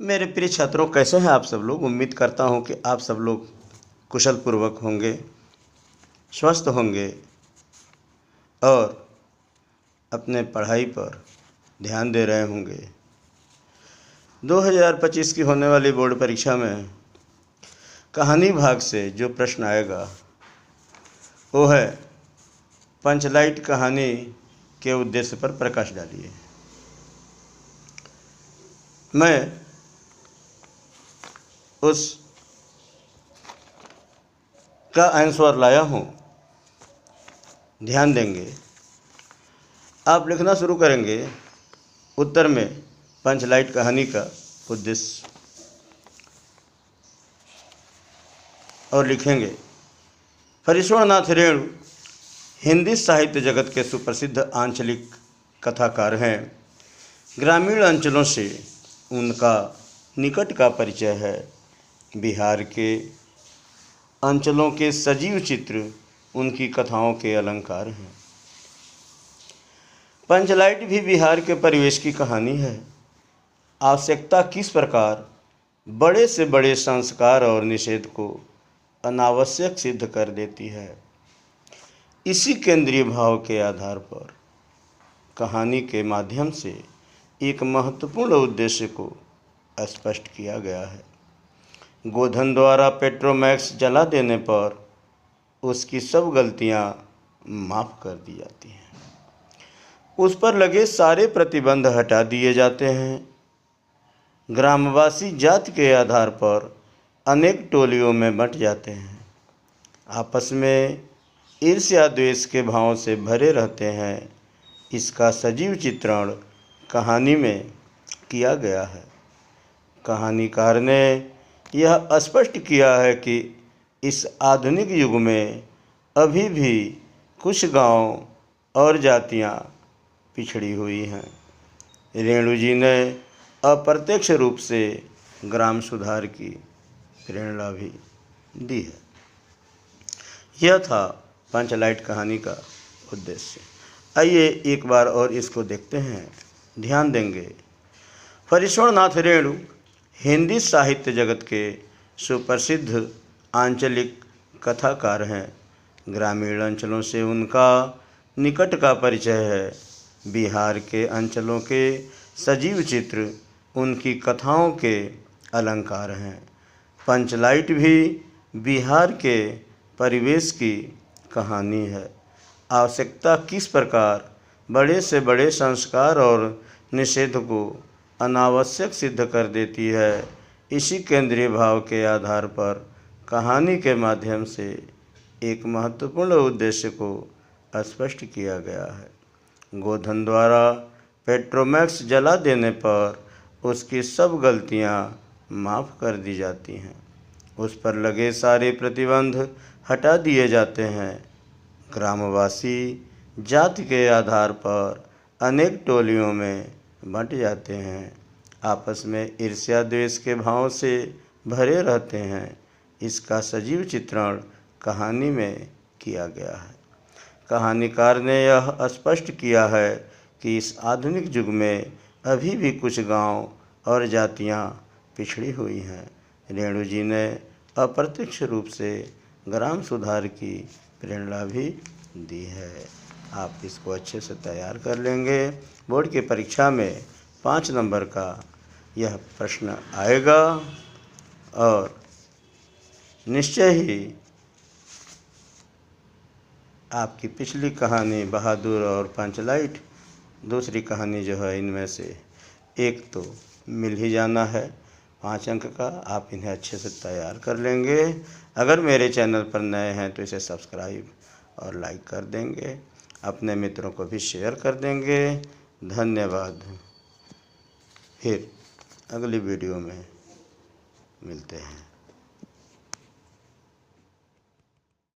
मेरे प्रिय छात्रों, कैसे हैं आप सब लोग। उम्मीद करता हूं कि आप सब लोग कुशल पूर्वक होंगे, स्वस्थ होंगे और अपने पढ़ाई पर ध्यान दे रहे होंगे। 2025 की होने वाली बोर्ड परीक्षा में कहानी भाग से जो प्रश्न आएगा वो है पंचलाइट कहानी के उद्देश्य पर प्रकाश डालिए। मैं उस का आंसर लाया हूँ, ध्यान देंगे। आप लिखना शुरू करेंगे उत्तर में पंचलाइट कहानी का उद्देश्य और लिखेंगे। फरीश्वरनाथ रेणु हिंदी साहित्य जगत के सुप्रसिद्ध आंचलिक कथाकार हैं। ग्रामीण अंचलों से उनका निकट का परिचय है। बिहार के अंचलों के सजीव चित्र उनकी कथाओं के अलंकार हैं। पंचलाइट भी बिहार के परिवेश की कहानी है। आवश्यकता किस प्रकार बड़े से बड़े संस्कार और निषेध को अनावश्यक सिद्ध कर देती है, इसी केंद्रीय भाव के आधार पर कहानी के माध्यम से एक महत्वपूर्ण उद्देश्य को स्पष्ट किया गया है। गोधन द्वारा पेट्रोमैक्स जला देने पर उसकी सब गलतियां माफ़ कर दी जाती हैं। उस पर लगे सारे प्रतिबंध हटा दिए जाते हैं। ग्रामवासी जाति के आधार पर अनेक टोलियों में बंट जाते हैं। आपस में ईर्ष्या द्वेष के भाव से भरे रहते हैं। इसका सजीव चित्रण कहानी में किया गया है। कहानीकार ने यह स्पष्ट किया है कि इस आधुनिक युग में अभी भी कुछ गांव और जातियां पिछड़ी हुई हैं। रेणु जी ने अप्रत्यक्ष रूप से ग्राम सुधार की प्रेरणा भी दी है। यह था पंचलाइट कहानी का उद्देश्य। आइए एक बार और इसको देखते हैं, ध्यान देंगे। फरीश्वरनाथ रेणु हिंदी साहित्य जगत के सुप्रसिद्ध आंचलिक कथाकार हैं। ग्रामीण अंचलों से उनका निकट का परिचय है। बिहार के अंचलों के सजीव चित्र उनकी कथाओं के अलंकार हैं। पंचलाइट भी बिहार के परिवेश की कहानी है। आवश्यकता किस प्रकार बड़े से बड़े संस्कार और निषेध को अनावश्यक सिद्ध कर देती है, इसी केंद्रीय भाव के आधार पर कहानी के माध्यम से एक महत्वपूर्ण उद्देश्य को स्पष्ट किया गया है। गोधन द्वारा पेट्रोमैक्स जला देने पर उसकी सब गलतियां माफ़ कर दी जाती हैं। उस पर लगे सारे प्रतिबंध हटा दिए जाते हैं। ग्रामवासी जाति के आधार पर अनेक टोलियों में बंट जाते हैं। आपस में ईर्ष्या द्वेष के भाव से भरे रहते हैं। इसका सजीव चित्रण कहानी में किया गया है। कहानीकार ने यह स्पष्ट किया है कि इस आधुनिक युग में अभी भी कुछ गांव और जातियां पिछड़ी हुई हैं। रेणु जी ने अप्रत्यक्ष रूप से ग्राम सुधार की प्रेरणा भी दी है। आप इसको अच्छे से तैयार कर लेंगे। बोर्ड की परीक्षा में 5 नंबर का यह प्रश्न आएगा और निश्चय ही आपकी पिछली कहानी बहादुर और पंचलाइट, दूसरी कहानी जो है, इनमें से एक तो मिल ही जाना है 5 अंक का। आप इन्हें अच्छे से तैयार कर लेंगे। अगर मेरे चैनल पर नए हैं तो इसे सब्सक्राइब और लाइक कर देंगे, अपने मित्रों को भी शेयर कर देंगे। धन्यवाद। फिर अगली वीडियो में मिलते हैं।